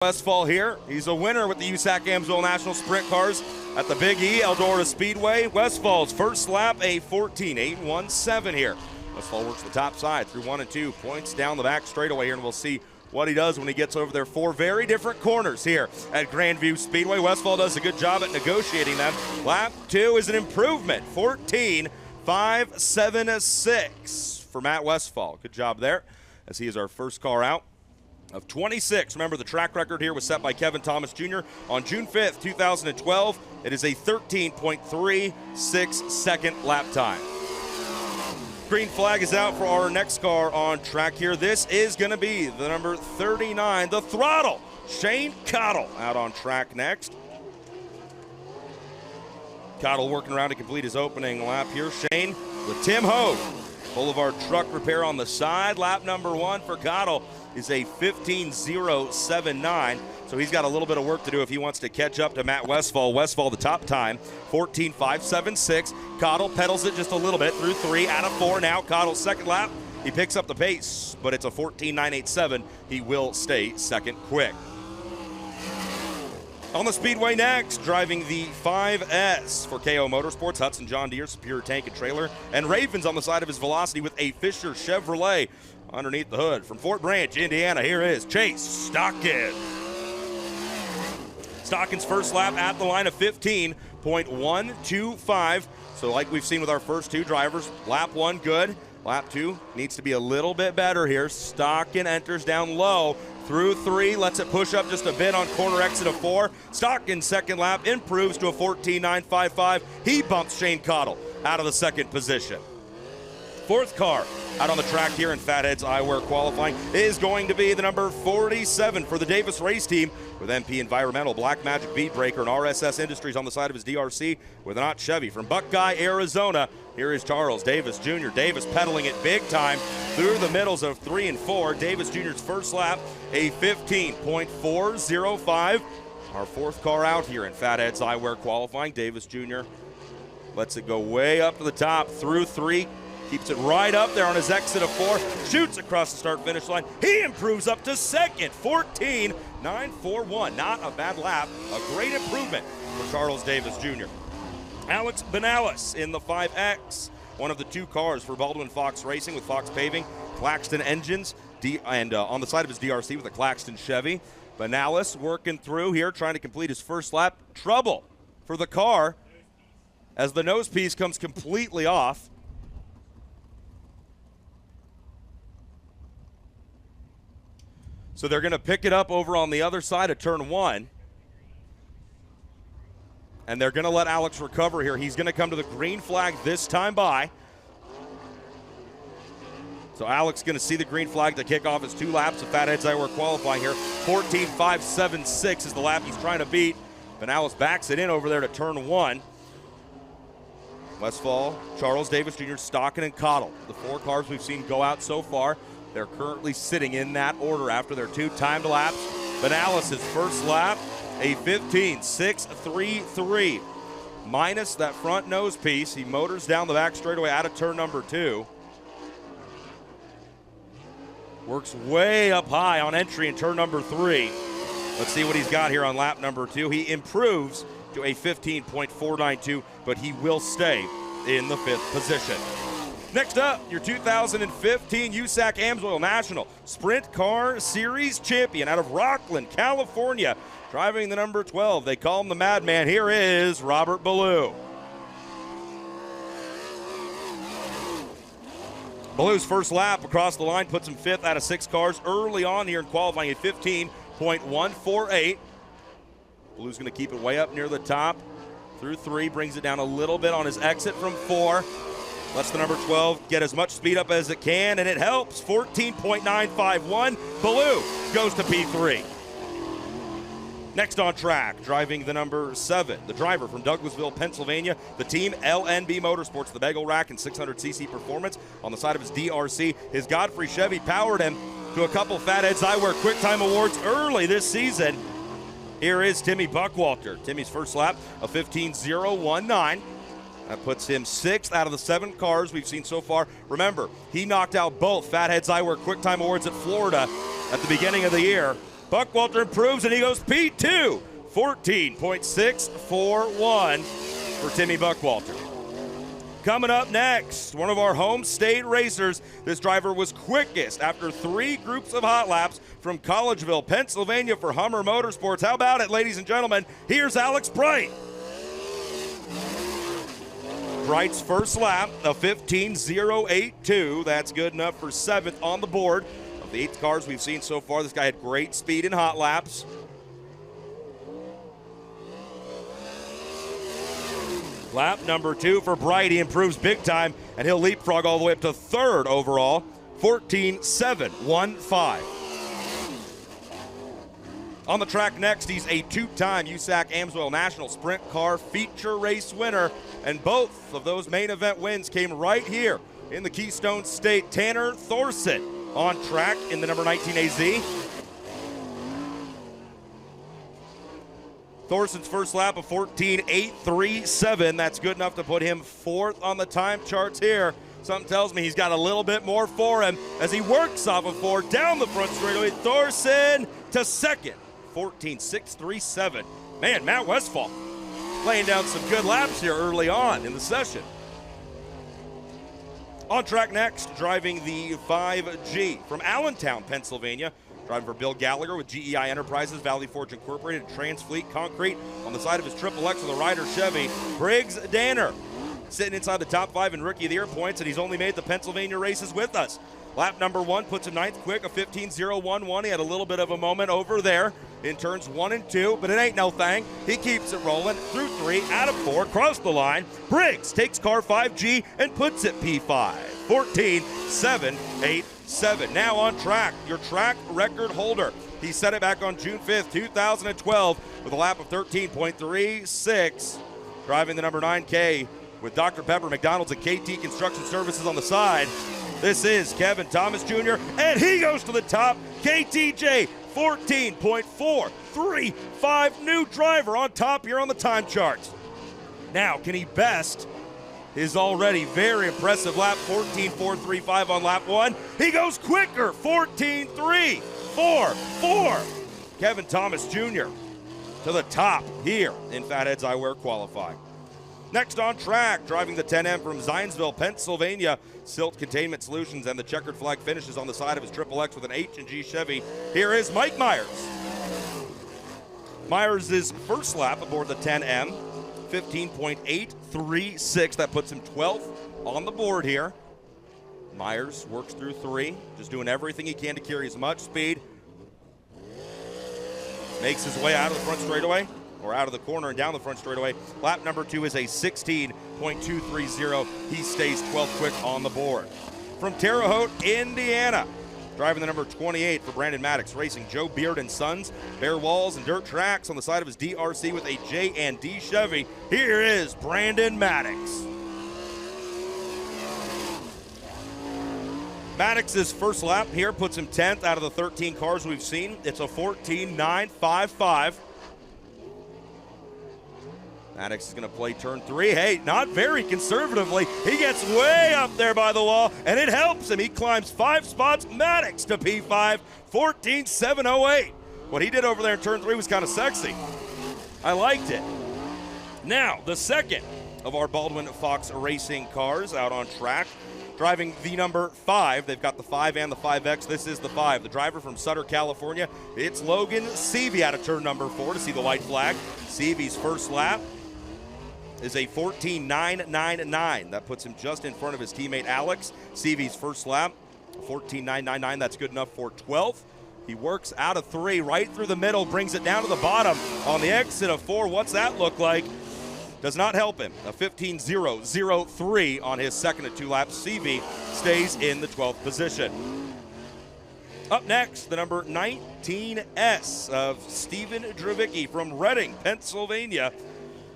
Westfall here. He's a winner with the USAC Amsoil National Sprint Cars at the Big E Eldora Speedway. Westfall's first lap, a 14.817 here. Westfall works the top side through 1 and 2, points down the back straightaway here, and we'll see what he does when he gets over there. 4 very different corners here at Grandview Speedway. Westfall does a good job at negotiating them. Lap 2 is an improvement, 14.576 for Matt Westfall. Good job there, as he is our first car out of 26. Remember, the track record here was set by Kevin Thomas Jr. on June 5th, 2012. It is a 13.36 second lap time. Green flag is out for our next car on track here. This is going to be the number 39, the Throttle, Shane Cottle, out on track next. Cottle working around to complete his opening lap here. Shane with Tim Hogue, Boulevard Truck Repair on the side. Lap number 1 for Cottle is a 15.079, so he's got a little bit of work to do if he wants to catch up to Matt Westfall. Westfall, the top time, 14.576. Cottle pedals it just a little bit through 3 out of 4. Now Cottle's second lap, he picks up the pace, but it's a 14.987. He will stay second quick. On the speedway next, driving the 5S for KO Motorsports, Hudson John Deere, Superior Tank and Trailer, and Ravens on the side of his Velocity with a Fisher Chevrolet underneath the hood. From Fort Branch, Indiana, here is Chase Stockton. Stockton's first lap at the line of 15.125. So like we've seen with our first 2 drivers, lap 1 good, lap 2 needs to be a little bit better here. Stockton enters down low through 3, lets it push up just a bit on corner exit of 4. Stockton's second lap improves to a 14.955. He bumps Shane Cottle out of the second position. Fourth car out on the track here in Fatheads Eyewear qualifying is going to be the number 47 for the Davis race team with MP Environmental, Black Magic Bead Breaker, and RSS Industries on the side of his DRC with an Ott Chevy. From Buckeye, Arizona, here is Charles Davis Jr. Davis pedaling it big time through the middles of 3 and 4. Davis Jr.'s first lap, a 15.405. Our fourth car out here in Fatheads Eyewear qualifying. Davis Jr. lets it go way up to the top through 3. Keeps it right up there on his exit of 4. Shoots across the start-finish line. He improves up to second, 14.941. Not a bad lap. A great improvement for Charles Davis Jr. Alex Banalis in the 5X. One of the 2 cars for Baldwin Fox Racing with Fox Paving, Claxton Engines, and on the side of his DRC with a Claxton Chevy. Banalis working through here, trying to complete his first lap. Trouble for the car as the nose piece comes completely off. So they're going to pick it up over on the other side of turn 1. And they're going to let Alex recover here. He's going to come to the green flag this time by. So Alex going to see the green flag to kick off his 2 laps of Fatheads Eyewear qualifying here. 14.576 is the lap he's trying to beat. Banalis backs it in over there to turn 1. Westfall, Charles Davis Jr., Stockton, and Cottle. The 4 cars we've seen go out so far. They're currently sitting in that order after their 2 timed laps. Banalis' first lap, a 15.633. Minus that front nose piece. He motors down the back straightaway out of turn number 2. Works way up high on entry in turn number 3. Let's see what he's got here on lap number 2. He improves to a 15.492, but he will stay in the 5th position. Next up, your 2015 USAC Amsoil National Sprint Car Series champion out of Rockland, California, driving the number 12. They call him the Madman. Here is Robert Ballou. Ballou's first lap across the line puts him 5th out of 6 cars early on here in qualifying at 15.148. Ballou's going to keep it way up near the top through 3, brings it down a little bit on his exit from 4. Lets the number 12 get as much speed up as it can, and it helps. 14.951. Ballou goes to P3. Next on track, driving the number 7, the driver from Douglasville, Pennsylvania, the team LNB Motorsports, the Bagel Rack and 600cc Performance. On the side of his DRC, his Godfrey Chevy powered him to a couple Fatheads Eyewear Quick Time Awards early this season. Here is Timmy Buckwalter. Timmy's first lap, a 15.019. That puts him 6th out of the 7 cars we've seen so far. Remember, he knocked out both Fatheads Eyewear Quick Time Awards at Florida at the beginning of the year. Buckwalter improves, and he goes P2. 14.641 for Timmy Buckwalter. Coming up next, one of our home state racers. This driver was quickest after 3 groups of hot laps from Collegeville, Pennsylvania for Hummer Motorsports. How about it, ladies and gentlemen? Here's Alex Bright. Bright's first lap, a 15.082. That's good enough for 7th on the board. Of the 8 cars we've seen so far, this guy had great speed in hot laps. Lap number 2 for Bright. He improves big time, and he'll leapfrog all the way up to 3rd overall, 14.715. On the track next, he's a 2-time USAC Amsoil National Sprint Car Feature Race winner, and both of those main event wins came right here in the Keystone State. Tanner Thorson on track in the number 19 AZ. Thorson's first lap of 14.837. That's good enough to put him 4th on the time charts here. Something tells me he's got a little bit more for him as he works off of 4 down the front straightaway. Thorson to 2nd, 14.637. Man, Matt Westfall laying down some good laps here early on in the session. On track next, driving the 5G from Allentown, Pennsylvania. Driving for Bill Gallagher with GEI Enterprises, Valley Forge Incorporated, and Transfleet Concrete. On the side of his Triple X with a Ryder Chevy, Briggs Danner, sitting inside the top 5 in Rookie of the Year points, and he's only made the Pennsylvania races with us. Lap number 1 puts him 9th quick, a 15.011. He had a little bit of a moment over there in turns 1 and 2, but it ain't no thing. He keeps it rolling through 3, out of 4, across the line. Briggs takes car 5G and puts it P5, 14.787. Now on track, your track record holder. He set it back on June 5th, 2012 with a lap of 13.36. Driving the number 9K with Dr. Pepper, McDonald's, and KT Construction Services on the side. This is Kevin Thomas Jr., and he goes to the top. KTJ, 14.435. New driver on top here on the time charts. Now, can he best his already very impressive lap, 14.435 on lap 1? He goes quicker, 14.344. Kevin Thomas Jr. to the top here in Fatheads Eyewear qualifying. Next on track, driving the 10M from Zionsville, Pennsylvania, Silt Containment Solutions, and the checkered flag finishes on the side of his Triple X with an H&G Chevy. Here is Mike Myers. Myers' first lap aboard the 10M, 15.836. That puts him 12th on the board here. Myers works through 3, just doing everything he can to carry as much speed. Makes his way out of the front straightaway, or out of the corner and down the front straightaway. Lap number 2 is a 16.230. He stays 12th quick on the board. From Terre Haute, Indiana, driving the number 28 for Brandon Maddox Racing, Joe Beard and Sons, bare walls and dirt tracks on the side of his DRC with a J&D Chevy. Here is Brandon Maddox. Maddox's first lap here puts him 10th out of the 13 cars we've seen. It's a 14.955. Maddox is going to play turn 3. Hey, not very conservatively. He gets way up there by the wall, and it helps him. He climbs 5 spots. Maddox to P5, 14.708. What he did over there in turn 3 was kind of sexy. I liked it. Now, the second of our Baldwin Fox Racing cars out on track, driving the number 5. They've got the 5 and the 5X. This is the 5. The driver from Sutter, California. It's Logan Seavey out of turn number 4 to see the white flag. Seavey's first lap is a 14.999. That puts him just in front of his teammate Alex. Seavey's first lap, 14.999. That's good enough for 12th. He works out of 3, right through the middle, brings it down to the bottom on the exit of 4. What's that look like? Does not help him. A 15.003 on his second of 2 laps. Seavey stays in the 12th position. Up next, the number 19S of Stephen Dravicky from Reading, Pennsylvania.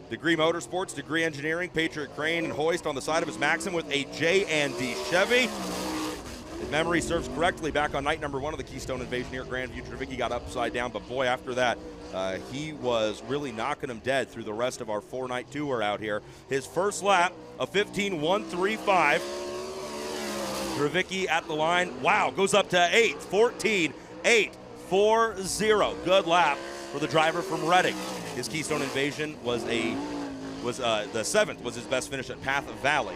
Degree Motorsports, Degree Engineering, Patriot Crane, and Hoist on the side of his Maxim with a J&D Chevy. If memory serves correctly, back on night number 1 of the Keystone Invasion here at Grandview, Dravicky got upside down, but boy, after that, he was really knocking him dead through the rest of our 4-night tour out here. His first lap, a 15.135. Dravicky at the line. Wow, goes up to 8th, 14.845. 14.40. Good lap for the driver from Reading. His Keystone Invasion was the 7th, was his best finish at Path Valley.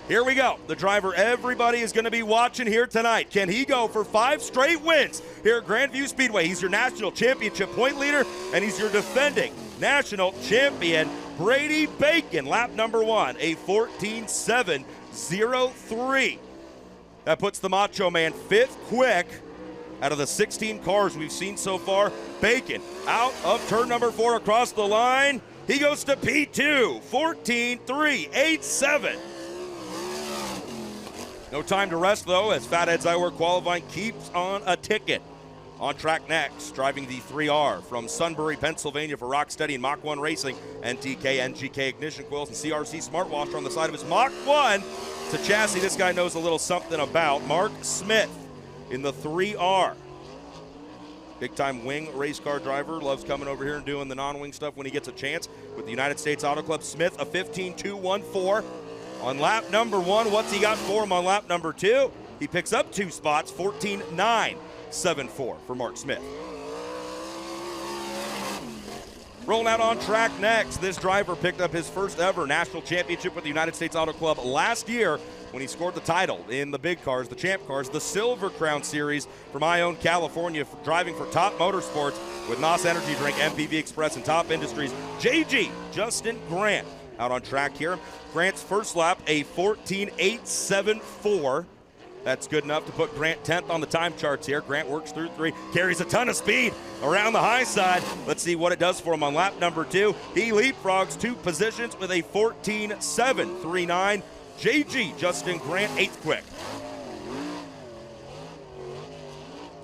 Here we go. The driver everybody is going to be watching here tonight. Can he go for 5 straight wins here at Grandview Speedway? He's your national championship point leader, and he's your defending national champion, Brady Bacon. Lap number 1, a 14.703. That puts the Macho Man 5th quick out of the 16 cars we've seen so far. Bacon out of turn number 4 across the line. He goes to P2, 14.387. No time to rest, though, as Fatheads Eyewear qualifying keeps on a ticket. On track next, driving the 3R from Sunbury, Pennsylvania for Rocksteady and Mach 1 Racing, NTK, NGK ignition coils, and CRC Smart Washer on the side of his Mach 1. It's a chassis this guy knows a little something about. Mark Smith in the 3R. Big-time wing race car driver, loves coming over here and doing the non-wing stuff when he gets a chance. With the United States Auto Club, Smith, a 15.214. On lap number 1, what's he got for him on lap number 2? He picks up 2 spots, 14.974 for Mark Smith. Rolling out on track next, this driver picked up his first ever national championship with the United States Auto Club last year when he scored the title in the big cars, the Champ Cars, the Silver Crown Series from my own California, driving for Top Motorsports with NOS Energy Drink, MPV Express, and Top Industries. JG, Justin Grant, out on track here. Grant's first lap, a 14.874. That's good enough to put Grant 10th on the time charts here. Grant works through 3, carries a ton of speed around the high side. Let's see what it does for him on lap number 2. He leapfrogs 2 positions with a 14.739. JG, Justin Grant, 8th quick.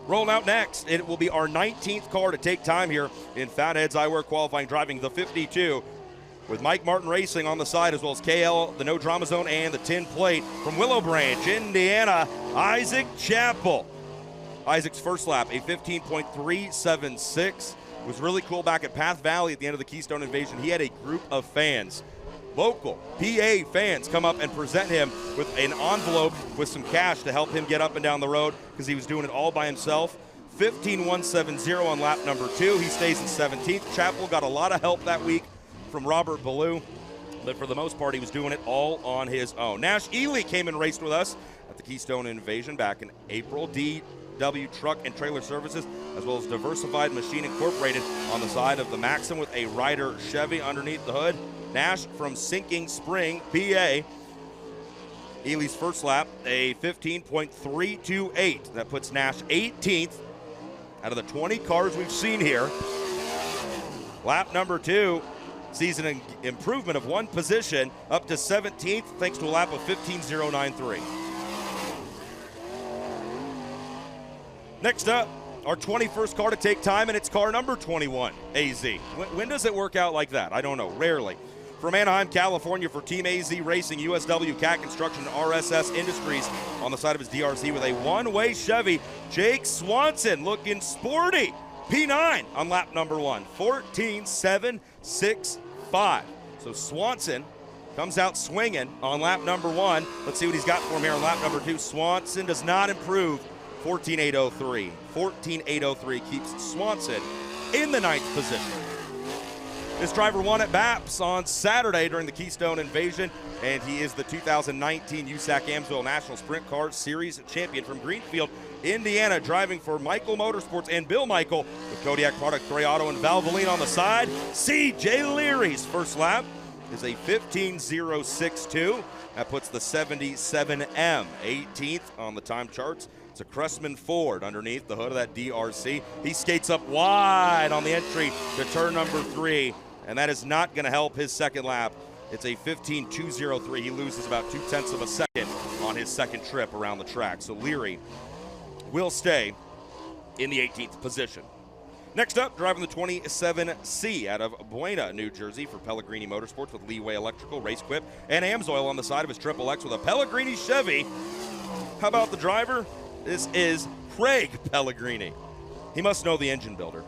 Rolling out next, it will be our 19th car to take time here in Fatheads Eyewear qualifying, driving the 52. With Mike Martin Racing on the side, as well as KL, the No Drama Zone, and the Tin Plate. From Willow Branch, Indiana, Isaac Chapple. Isaac's first lap, a 15.376. Was really cool back at Path Valley at the end of the Keystone Invasion. He had a group of fans, local PA fans, come up and present him with an envelope with some cash to help him get up and down the road because he was doing it all by himself. 15.170 on lap number 2. He stays in 17th. Chapple got a lot of help that week from Robert Ballou, but for the most part, he was doing it all on his own. Nash Ely came and raced with us at the Keystone Invasion back in April. DW Truck and Trailer Services, as well as Diversified Machine Incorporated on the side of the Maxim with a Ryder Chevy underneath the hood. Nash from Sinking Spring, PA. Ely's first lap, a 15.328. That puts Nash 18th out of the 20 cars we've seen here. Lap number 2. Sees an improvement of 1 position up to 17th thanks to a lap of 15.093. Next up, our 21st car to take time, and it's car number 21, AZ. When does it work out like that? I don't know, rarely. From Anaheim, California for Team AZ Racing, USW, CAT Construction, RSS Industries on the side of his DRC with a one-way Chevy. Jake Swanson looking sporty. P9 on lap number 1, 14.765. So Swanson comes out swinging on lap number 1. Let's see what he's got for him here on lap number 2. Swanson does not improve. 14.803. 14.803 keeps Swanson in the 9th position. This driver won at BAPS on Saturday during the Keystone Invasion, and he is the 2019 USAC Amsoil National Sprint Car Series champion from Greenfield, Indiana, driving for Michael Motorsports and Bill Michael with Kodiak Product, Gray Auto, and Valvoline on the side. CJ Leary's first lap is a 15.062. That puts the 77M 18th on the time charts. It's a Cressman Ford underneath the hood of that DRC. He skates up wide on the entry to turn number 3, and that is not going to help his second lap. It's a 15.203. He loses about 0.2 of a second on his second trip around the track. So Leary will stay in the 18th position. Next up, driving the 27C out of Buena, New Jersey for Pellegrini Motorsports with Leeway Electrical, Race Quip, and Amsoil on the side of his Triple X with a Pellegrini Chevy. How about the driver? This is Craig Pellegrini. He must know the engine builder.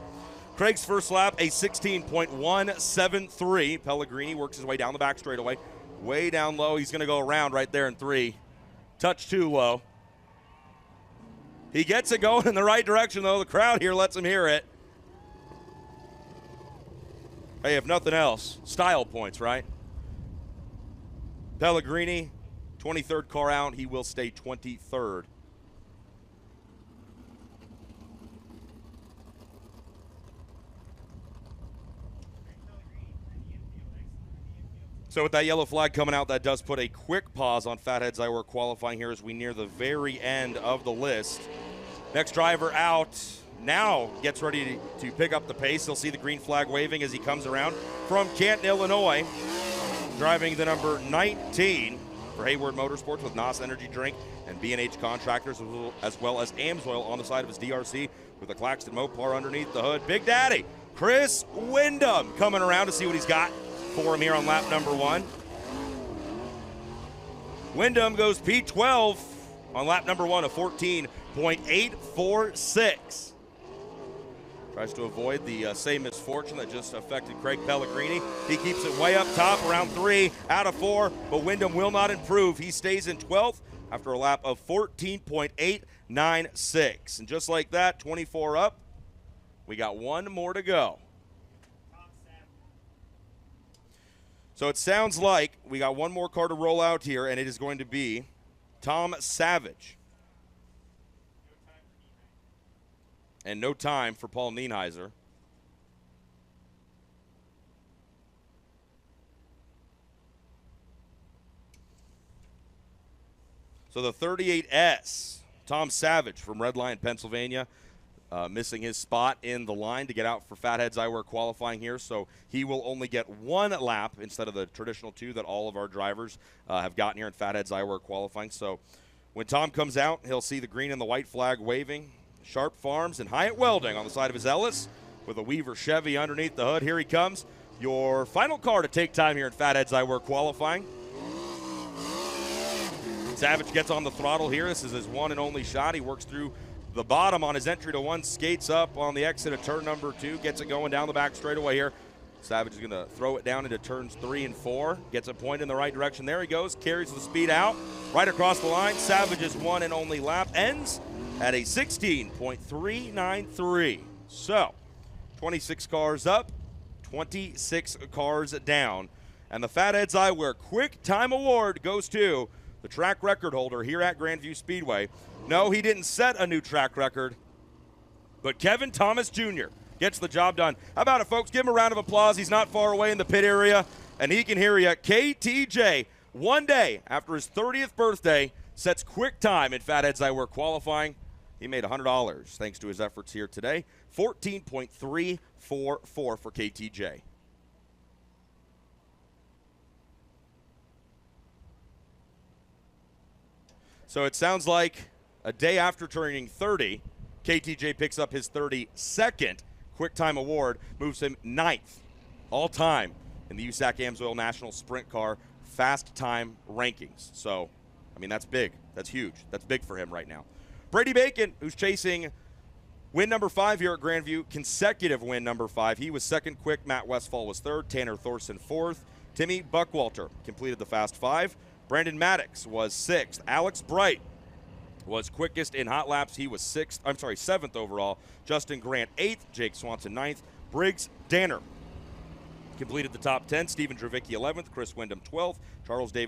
Craig's first lap, a 16.173. Pellegrini works his way down the back straightaway. Way down low. He's going to go around right there in 3. Touch too low. He gets it going in the right direction, though. The crowd here lets him hear it. Hey, if nothing else, style points, right? Pellegrini, 23rd car out. He will stay 23rd. So with that yellow flag coming out, that does put a quick pause on Fatheads Iowa qualifying here as we near the very end of the list. Next driver out now gets ready to pick up the pace. He'll see the green flag waving as he comes around from Canton, Illinois, driving the number 19 for Hayward Motorsports with NOS Energy Drink and B&H Contractors, as well as Amsoil on the side of his DRC with a Claxton Mopar underneath the hood. Big Daddy, Chris Windham, coming around to see what he's got for him here on lap number 1. Windham goes P12 on lap number 1 of 14.846. Tries to avoid the same misfortune that just affected Craig Pellegrini. He keeps it way up top, around 3 out of 4, but Windham will not improve. He stays in 12th after a lap of 14.896. And just like that, 24 up, we got one more to go. So it sounds like we got one more car to roll out here, and it is going to be Tom Savage. And no time for Paul Nienheiser. So the 38S, Tom Savage from Red Lion, Pennsylvania, missing his spot in the line to get out for Fatheads Eyewear qualifying here. So he will only get one lap instead of the traditional 2 that all of our drivers have gotten here in Fatheads Eyewear qualifying. So when Tom comes out, he'll see the green and the white flag waving. Sharp Farms and Hyatt Welding on the side of his Ellis with a Weaver Chevy underneath the hood. Here he comes, your final car to take time here in Fatheads Eyewear qualifying. Savage gets on the throttle here. This is his one and only shot. He works through the bottom on his entry to 1, skates up on the exit of turn number 2, gets it going down the back straightaway here. Savage is going to throw it down into turns 3 and 4, gets a point in the right direction. There he goes, carries the speed out, right across the line. Savage's one and only lap ends at a 16.393. So, 26 cars up, 26 cars down. And the Fatheads Eyewear Quick Time Award goes to the track record holder here at Grandview Speedway. No, he didn't set a new track record, but Kevin Thomas Jr. gets the job done. How about it, folks? Give him a round of applause. He's not far away in the pit area, and he can hear you. KTJ, one day after his 30th birthday, sets quick time in Fatheads Eyewear qualifying. He made $100 thanks to his efforts here today. 14.344 for KTJ. So it sounds like a day after turning 30, KTJ picks up his 32nd Quick Time Award, moves him 9th all-time in the USAC Amsoil National Sprint Car Fast Time Rankings. So, I mean, that's big. That's huge. That's big for him right now. Brady Bacon, who's chasing win number 5 here at Grandview, consecutive win number 5. He was second quick. Matt Westfall was third. Tanner Thorson fourth. Timmy Buckwalter completed the Fast 5. Brandon Maddox was 6th. Alex Bright was quickest in hot laps. He was 7th overall. Justin Grant 8th. Jake Swanson 9th. Briggs Danner completed the top 10. Stephen Dravicky 11th. Chris Windham 12th. Charles Davis